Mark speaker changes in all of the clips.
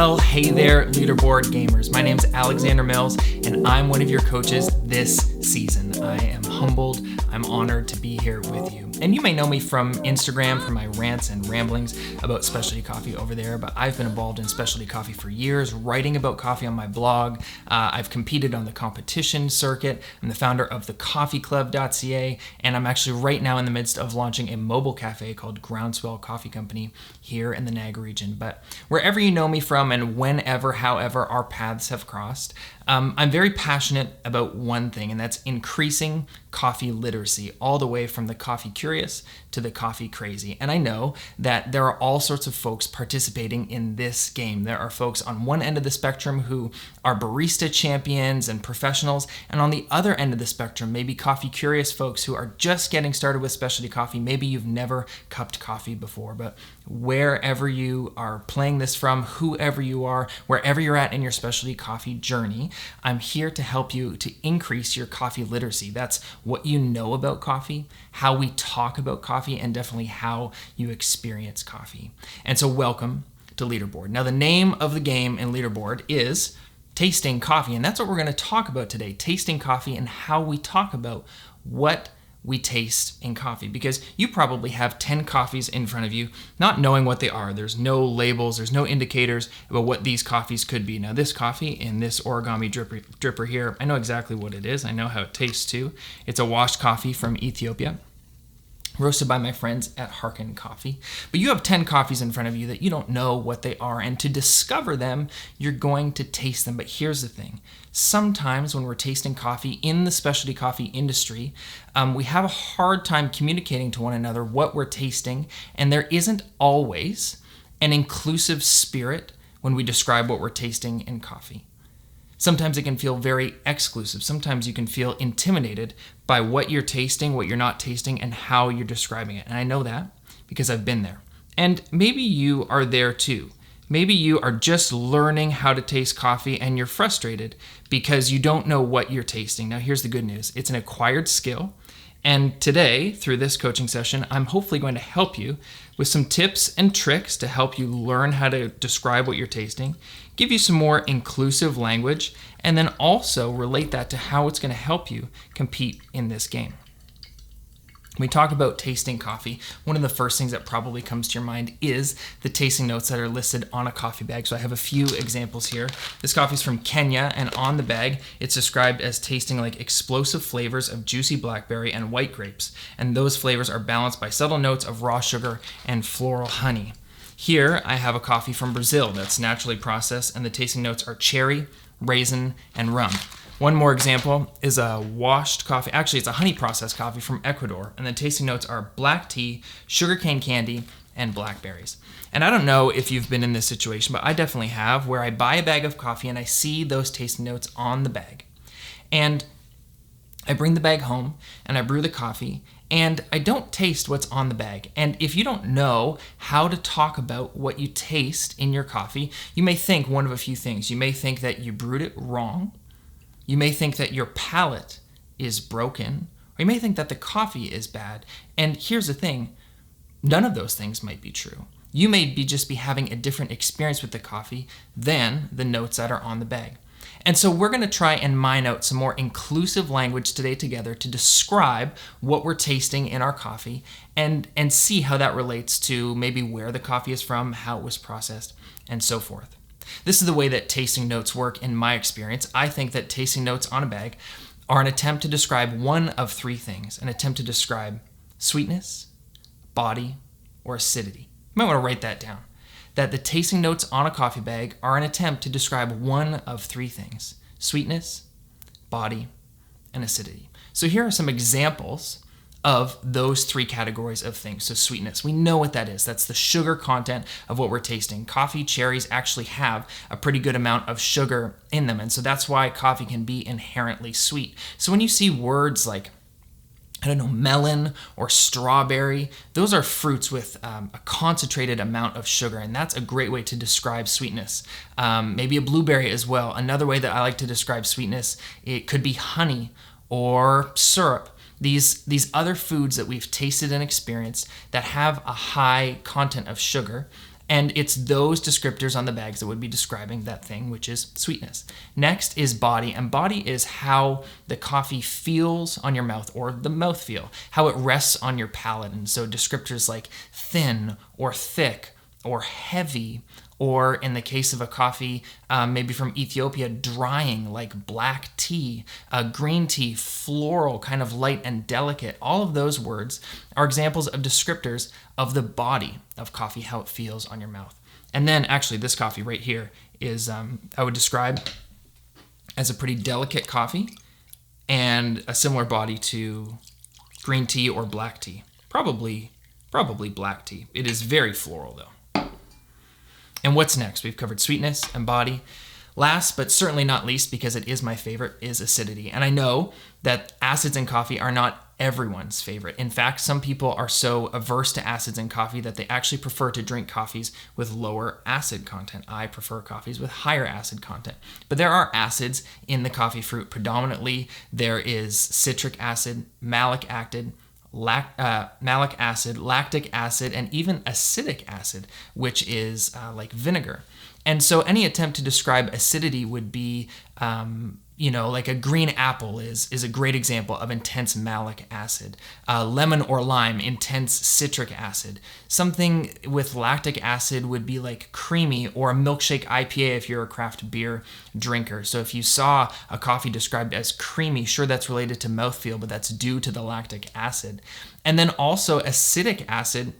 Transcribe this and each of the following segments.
Speaker 1: Well, hey there, Leaderboard gamers. My name's Alexander Mills, and I'm one of your coaches this season. I am humbled. I'm honored to be here with you. And you may know me from Instagram for my rants and ramblings about specialty coffee over there, but I've been involved in specialty coffee for years, writing about coffee on my blog. I've competed on the competition circuit. I'm the founder of thecoffeeclub.ca, and I'm actually right now in the midst of launching a mobile cafe called Groundswell Coffee Company here in the Niagara region. But wherever you know me from and whenever, however, our paths have crossed, I'm very passionate about one thing, and that's increasing coffee literacy, all the way from the coffee curious to the coffee crazy. And I know that there are all sorts of folks participating in this game. There are folks on one end of the spectrum who are barista champions and professionals, and on the other end of the spectrum, maybe coffee curious folks who are just getting started with specialty coffee. Maybe you've never cupped coffee before, but wherever you are playing this from, whoever you are, wherever you're at in your specialty coffee journey, I'm here to help you to increase your coffee literacy. That's what you know about coffee, how we talk about coffee, and definitely how you experience coffee. And so welcome to Leaderboard. Now, the name of the game in Leaderboard is tasting coffee, and that's what we're going to talk about today, tasting coffee and how we talk about what we taste in coffee, because you probably have 10 coffees in front of you, not knowing what they are. There's no labels, there's no indicators about what these coffees could be. Now, this coffee in this origami dripper here, I know exactly what it is. I know how it tastes too. It's a washed coffee from Ethiopia, roasted by my friends at Harkin Coffee. But you have 10 coffees in front of you that you don't know what they are, and to discover them, you're going to taste them. But here's the thing. Sometimes when we're tasting coffee in the specialty coffee industry, we have a hard time communicating to one another what we're tasting, and there isn't always an inclusive spirit when we describe what we're tasting in coffee. Sometimes it can feel very exclusive. Sometimes you can feel intimidated by what you're tasting, what you're not tasting, and how you're describing it. And I know that because I've been there. And maybe you are there too. Maybe you are just learning how to taste coffee and you're frustrated because you don't know what you're tasting. Now, here's the good news. It's an acquired skill. And today, through this coaching session, I'm hopefully going to help you with some tips and tricks to help you learn how to describe what you're tasting, give you some more inclusive language, and then also relate that to how it's going to help you compete in this game. When we talk about tasting coffee, one of the first things that probably comes to your mind is the tasting notes that are listed on a coffee bag. So I have a few examples here. This coffee is from Kenya, and on the bag, it's described as tasting like explosive flavors of juicy blackberry and white grapes. And those flavors are balanced by subtle notes of raw sugar and floral honey. Here, I have a coffee from Brazil that's naturally processed, and the tasting notes are cherry, raisin, and rum. One more example is a washed coffee. Actually, it's a honey processed coffee from Ecuador, and the tasting notes are black tea, sugarcane candy, and blackberries. And I don't know if you've been in this situation, but I definitely have, where I buy a bag of coffee and I see those tasting notes on the bag. And I bring the bag home and I brew the coffee, and I don't taste what's on the bag. And if you don't know how to talk about what you taste in your coffee, you may think one of a few things. You may think that you brewed it wrong. You may think that your palate is broken, or you may think that the coffee is bad. And here's the thing, none of those things might be true. You may just be having a different experience with the coffee than the notes that are on the bag. And so we're going to try and mine out some more inclusive language today together to describe what we're tasting in our coffee and see how that relates to maybe where the coffee is from, how it was processed, and so forth. This is the way that tasting notes work in my experience. I think that tasting notes on a bag are an attempt to describe one of three things, an attempt to describe sweetness, body, or acidity. You might want to write that down. That the tasting notes on a coffee bag are an attempt to describe one of three things: sweetness, body, and acidity. So here are some examples of those three categories of things. So sweetness, we know what that is. That's the sugar content of what we're tasting. Coffee, cherries actually have a pretty good amount of sugar in them, and so that's why coffee can be inherently sweet. So when you see words like, melon or strawberry, those are fruits with a concentrated amount of sugar, and that's a great way to describe sweetness. Maybe a blueberry as well. Another way that I like to describe sweetness, it could be honey or syrup. These other foods that we've tasted and experienced that have a high content of sugar And it's those descriptors on the bags that would be describing that thing, which is sweetness. Next is body, and body is how the coffee feels on your mouth, or the mouthfeel, how it rests on your palate. And so descriptors like thin or thick or heavy, or in the case of a coffee, maybe from Ethiopia, drying, like black tea, green tea, floral, kind of light and delicate. All of those words are examples of descriptors of the body of coffee, how it feels on your mouth. And then actually this coffee right here is, I would describe as a pretty delicate coffee and a similar body to green tea or black tea. Probably black tea. It is very floral though. And what's next? We've covered sweetness and body. Last, but certainly not least, because it is my favorite, is acidity. And I know that acids in coffee are not everyone's favorite. In fact, some people are so averse to acids in coffee that they actually prefer to drink coffees with lower acid content. I prefer coffees with higher acid content. But there are acids in the coffee fruit. Predominantly, there is citric acid, malic acid, lactic acid, and even acidic acid, which is like vinegar. And so any attempt to describe acidity would be, like a green apple is a great example of intense malic acid. Lemon or lime, intense citric acid. Something with lactic acid would be like creamy, or a milkshake IPA if you're a craft beer drinker. So if you saw a coffee described as creamy, sure, that's related to mouthfeel, but that's due to the lactic acid. And then also acidic acid,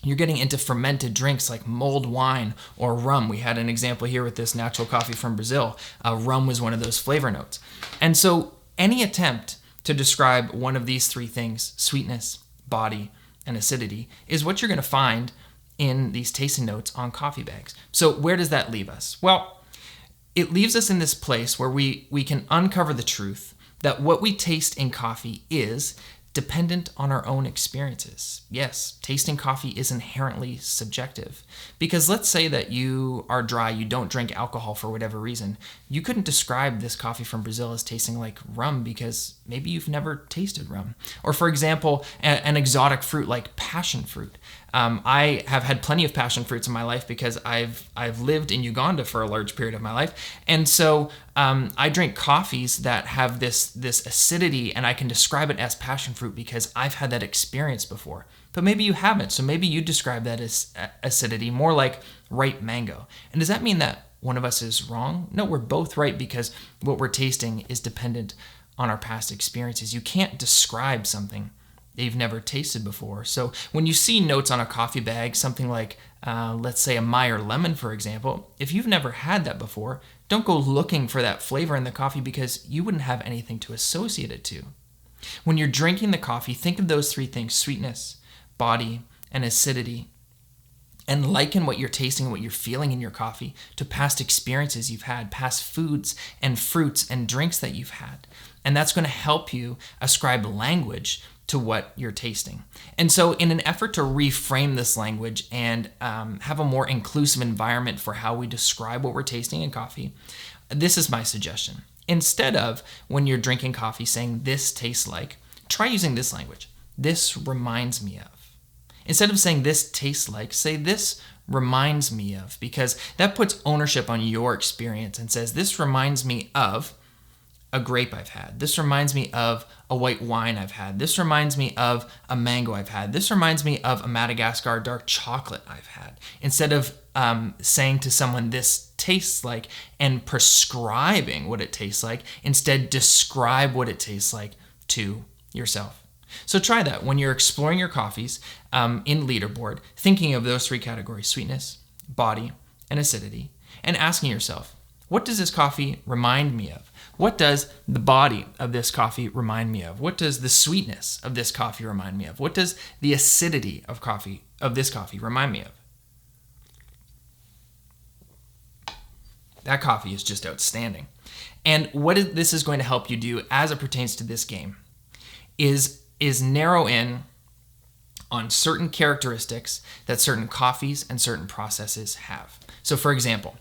Speaker 1: you're getting into fermented drinks like mulled wine or rum. We had an example here with this natural coffee from Brazil. Rum was one of those flavor notes. And so any attempt to describe one of these three things, sweetness, body, and acidity, is what you're going to find in these tasting notes on coffee bags. So where does that leave us? Well, it leaves us in this place where we can uncover the truth that what we taste in coffee is dependent on our own experiences. Yes, tasting coffee is inherently subjective. Because let's say that you are dry, you don't drink alcohol for whatever reason. You couldn't describe this coffee from Brazil as tasting like rum because maybe you've never tasted rum. Or for example, an exotic fruit like passion fruit. I have had plenty of passion fruits in my life because I've lived in Uganda for a large period of my life. And so I drink coffees that have this acidity, and I can describe it as passion fruit because I've had that experience before. But maybe you haven't. So maybe you describe that as acidity, more like ripe mango. And does that mean that one of us is wrong? No, we're both right because what we're tasting is dependent on our past experiences. You can't describe something that you've never tasted before. So when you see notes on a coffee bag, something like, let's say a Meyer lemon, for example, if you've never had that before, don't go looking for that flavor in the coffee because you wouldn't have anything to associate it to. When you're drinking the coffee, think of those three things: sweetness, body, and acidity, and liken what you're tasting and what you're feeling in your coffee to past experiences you've had, past foods and fruits and drinks that you've had. And that's going to help you ascribe language to what you're tasting. And so in an effort to reframe this language and have a more inclusive environment for how we describe what we're tasting in coffee, this is my suggestion. Instead of, when you're drinking coffee, saying this tastes like, try using this language. This reminds me of. Instead of saying this tastes like, say this reminds me of, because that puts ownership on your experience and says this reminds me of a grape I've had. This reminds me of a white wine I've had. This reminds me of a mango I've had. This reminds me of a Madagascar dark chocolate I've had. Instead of saying to someone this tastes like and prescribing what it tastes like, instead describe what it tastes like to yourself. So try that when you're exploring your coffees in Leaderboard, thinking of those three categories: sweetness, body, and acidity, and asking yourself, what does this coffee remind me of? What does the body of this coffee remind me of? What does the sweetness of this coffee remind me of? What does the acidity of this coffee remind me of? That coffee is just outstanding. And what this is going to help you do as it pertains to this game is narrow in on certain characteristics that certain coffees and certain processes have. So for example,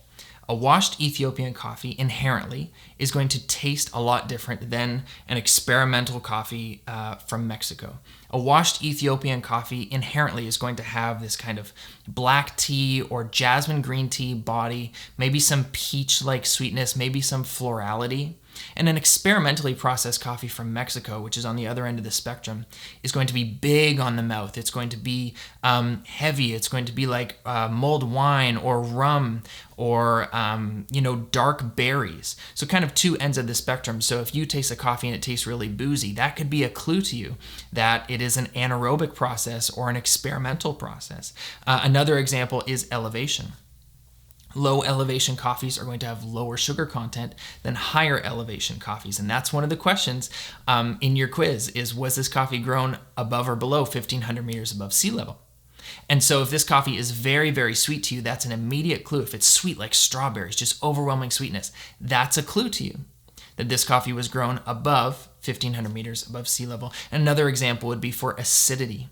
Speaker 1: A washed Ethiopian coffee inherently is going to taste a lot different than an experimental coffee from Mexico. A washed Ethiopian coffee inherently is going to have this kind of black tea or jasmine green tea body, maybe some peach-like sweetness, maybe some florality. And an experimentally processed coffee from Mexico, which is on the other end of the spectrum, is going to be big on the mouth. It's going to be heavy. It's going to be like mulled wine or rum or, dark berries. So kind of two ends of the spectrum. So if you taste a coffee and it tastes really boozy, that could be a clue to you that it is an anaerobic process or an experimental process. Another example is elevation. Low elevation coffees are going to have lower sugar content than higher elevation coffees. And that's one of the questions in your quiz is, was this coffee grown above or below 1,500 meters above sea level? And so if this coffee is very, very sweet to you, that's an immediate clue. If it's sweet like strawberries, just overwhelming sweetness, that's a clue to you that this coffee was grown above 1,500 meters above sea level. And another example would be for acidity.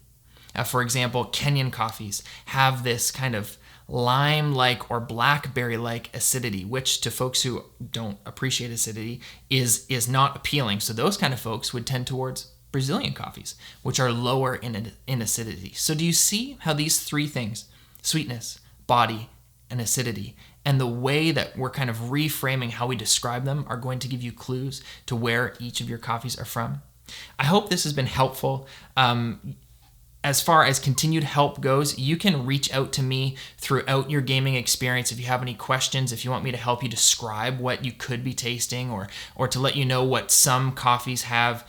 Speaker 1: For example, Kenyan coffees have this kind of lime-like or blackberry-like acidity, which to folks who don't appreciate acidity is not appealing. So those kind of folks would tend towards Brazilian coffees, which are lower in acidity. So do you see how these three things, sweetness, body, and acidity, and the way that we're kind of reframing how we describe them are going to give you clues to where each of your coffees are from? I hope this has been helpful. As far as continued help goes, you can reach out to me throughout your gaming experience if you have any questions, if you want me to help you describe what you could be tasting or to let you know what some coffees have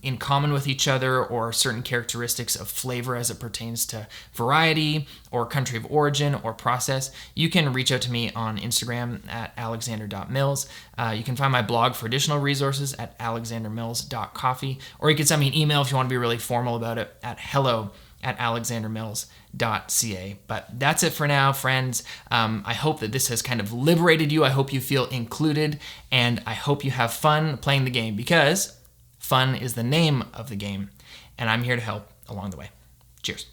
Speaker 1: in common with each other or certain characteristics of flavor as it pertains to variety or country of origin or process. You can reach out to me on Instagram at alexander.mills. You can find my blog for additional resources at alexandermills.coffee, or you can send me an email if you want to be really formal about it at hello@alexandermills.ca. But that's it for now, friends. I hope that this has kind of liberated you. I hope you feel included, and I hope you have fun playing the game, because fun is the name of the game, and I'm here to help along the way. Cheers.